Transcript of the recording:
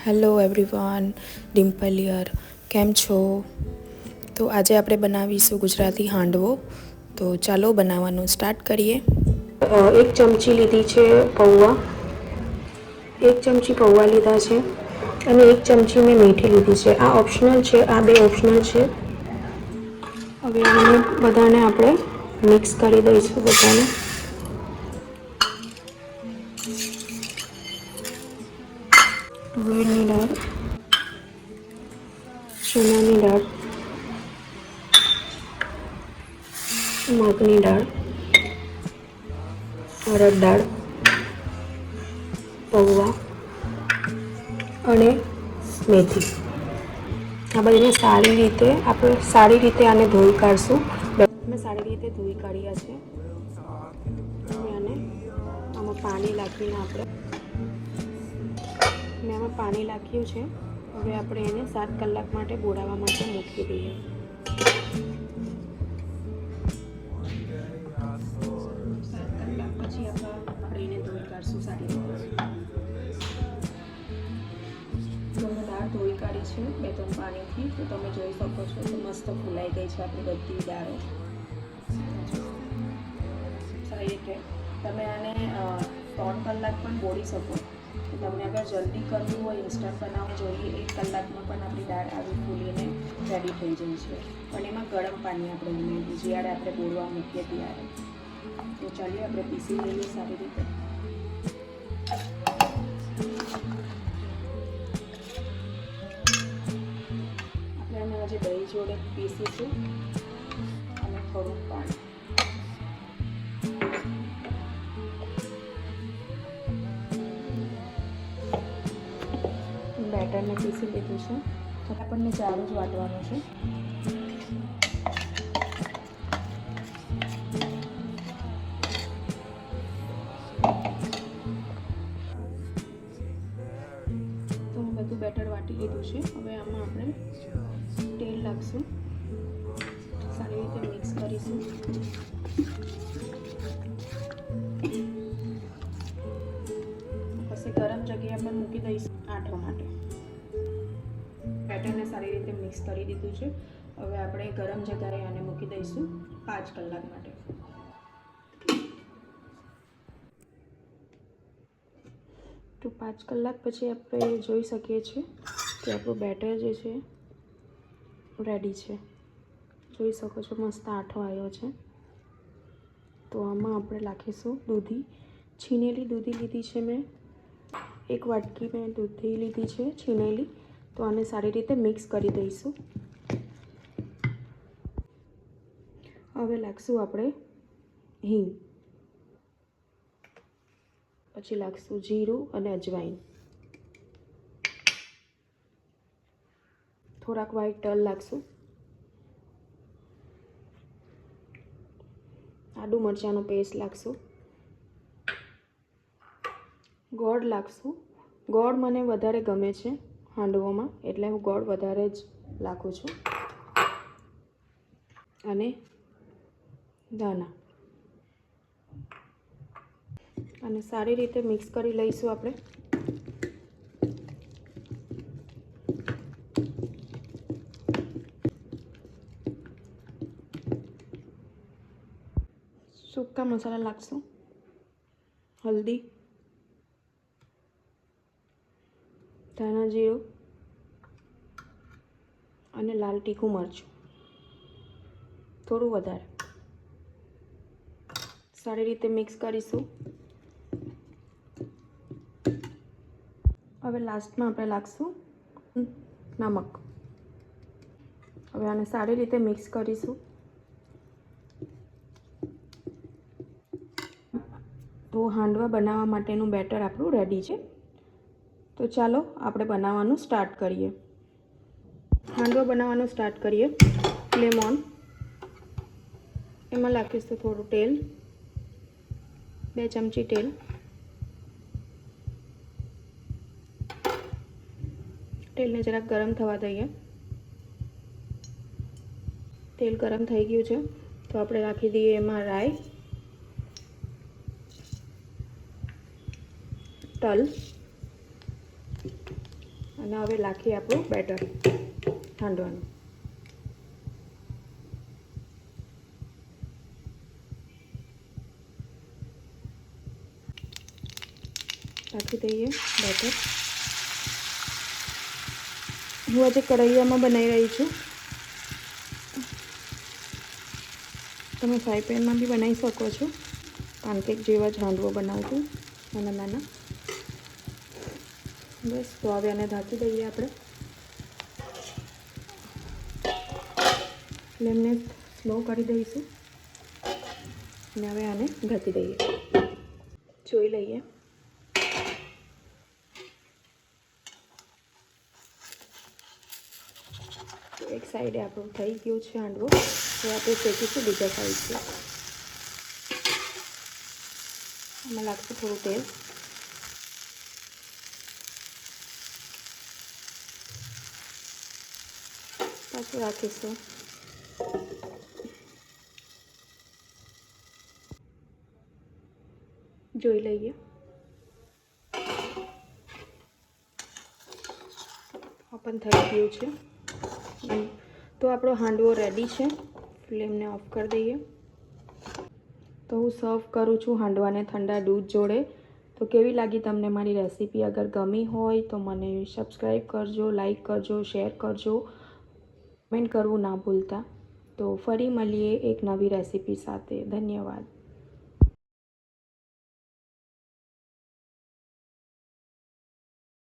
Hello everyone, Dimple here. કેમ છો? તો આજે આપણે બનાવીશું ગુજરાતી હાંડવો. તો ચાલો બનાવવાનું સ્ટાર્ટ કરીએ. એક ચમચી લીધી છે પૌવા, એક ચમચી પૌવા લીધા છે અને એક ચમચી મેં મીઠી લીધી છે. આ ઓપ્શનલ છે, આ બે ઓપ્શનલ છે. હવે આને બધાને આપણે મિક્સ કરી દઈશું બધાને. તુવેરની દાળ, ચણાની દાળ, મગની દાળ, અડદ દાળ, પૌવા અને મેથી. આ બધાને સારી રીતે આને ધોઈ કાઢશું. મેં સારી રીતે ધોઈ કાઢ્યા છે. આમાં પાણી નાખીને મેં આમાં પાણી નાખ્યું છે. હવે આપણે એને 7 કલાક માટે બોળાવવા માટે મૂકી દઈએ. 7 કલાક પછી આપણે એને ધોઈ કાઢશું સારી રીતે. તો મેં દાળ ધોઈ કાઢી છે 2-3 પાણીથી. તો તમે જોઈ શકો છો તો મસ્ત ફૂલાઈ ગઈ છે આપણી બધી દાળો સારી રીતે. તમે આને 3 કલાક પણ બોળી શકો. તમને અગર જલ્દી કરવું હોય, ઇન્સ્ટન્ટ બનાવવું જોઈએ, 1 કલાકમાં પણ આપણી દાળ આવી ફૂલીને રેડી થઈ જાય છે. પણ એમાં ગરમ પાણી આપણે ઉમેરીએ જ્યારે આપણે બોળવા મૂકીએ ત્યારે. તો ચાલીએ આપણે પીસી લઈએ સારી રીતે. આપણે આને આજે દહીં જોડે પીસીશું અને થોડુંક પાણી. બેટરને પીસી લીધું છે. તો આપણને જાડું જ વાટવાનું છે. તો હું બધું બેટર વાટી લીધું છે. હવે આમાં આપણે તેલ નાખશું, સારી રીતે મિક્સ કરીશું. પછી ગરમ જગ્યા પર મૂકી દઈશું આઠવા માટે. બેટરને સારી રીતે મિક્સ કરી દીધું છે. હવે આપણે ગરમ જગ્યાએ આને મૂકી દઈશું 5 કલાક માટે. તો 5 કલાક પછી આપણે જોઈ શકીએ છીએ કે આપણું બેટર જે છે રેડી છે. જોઈ શકો છો મસ્ત આઠો આવ્યો છે. તો આમાં આપણે નાખીશું દૂધી. છીનેલી દૂધી લીધી છે મેં, 1 વાટકી મેં દૂધી લીધી છે છીનેલી. તો આને સારી રીતે મિક્સ કરી દઈશું. હવે નાખશું આપણે હિંગ, પછી નાખશું જીરું અને અજવાઈન, થોડાક વ્હાઈટ તલ નાખશું, આદુ મરચાંનો પેસ્ટ નાખશું, ગોળ નાખશું. ગોળ મને વધારે ગમે છે હાંડવોમાં, એટલે હું ગોળ વધારે જ નાખું છું. અને ધાણા. અને સારી રીતે મિક્સ કરી લઈશું આપણે. સૂકા મસાલા નાખશું, હલ્દી, ધાણા જીરું અને લાલ તીખું મરચું થોડું વધારે. સારી રીતે મિક્સ કરીશું. હવે લાસ્ટમાં આપણે નાખશું નમક. હવે આને સારી રીતે મિક્સ કરીશું. તો હાંડવા બનાવવા માટેનું બેટર આપણું રેડી છે. તો ચાલો આપણે બનાવવાનું સ્ટાર્ટ કરીએ. હાંડવો બનાવવાનું સ્ટાર્ટ કરીએ. Flame on. એમાં નાખીશું થોડું તેલ, 2 ચમચી તેલ. તેલને જરાક ગરમ થવા દઈએ. તેલ ગરમ થઈ ગયું છે તો આપણે નાખી દઈએ એમાં રાઈ, તલ અને હવે નાખીએ આપણું બેટર હાંડવાનું. નાખી દઈએ બેટર. હું આજે કઢાઈયામાં બનાવી રહી છું. તમે ફ્રાય પેનમાં બી બનાવી શકો છો. પાનકેક જેવા જ હાંડવો બનાવશું નાના નાના. બસ તો હવે આને ઢાંકી દઈએ આપણે. ફ્લેમને સ્લો કરી દઈશું અને હવે આને ઢાંકી દઈએ. જોઈ લઈએ. એક સાઈડે આપણું થઈ ગયું છે હાંડવો. તો આપણે શેકીશું બીજા સાઈડથી. આમાં લાગશે થોડું તેલ. પાછું રાખીશું. જોઈ લઈએ. ઓપન થઈ ગયું છે. તો આપણો હાંડવો રેડી છે. ફ્લેમને ઓફ કરી દઈએ. તો હું સર્વ કરું છું હાંડવાને ઠંડા દૂધ જોડે. તો કેવી લાગી તમને મારી રેસીપી? અગર ગમી હોય તો મને સબસ્ક્રાઈબ કરજો, લાઈક કરજો, શેર કરજો, કમેન્ટ કરવું ના ભૂલતા. તો ફરી મળીએ એક નવી રેસીપી સાથે. ધન્યવાદ.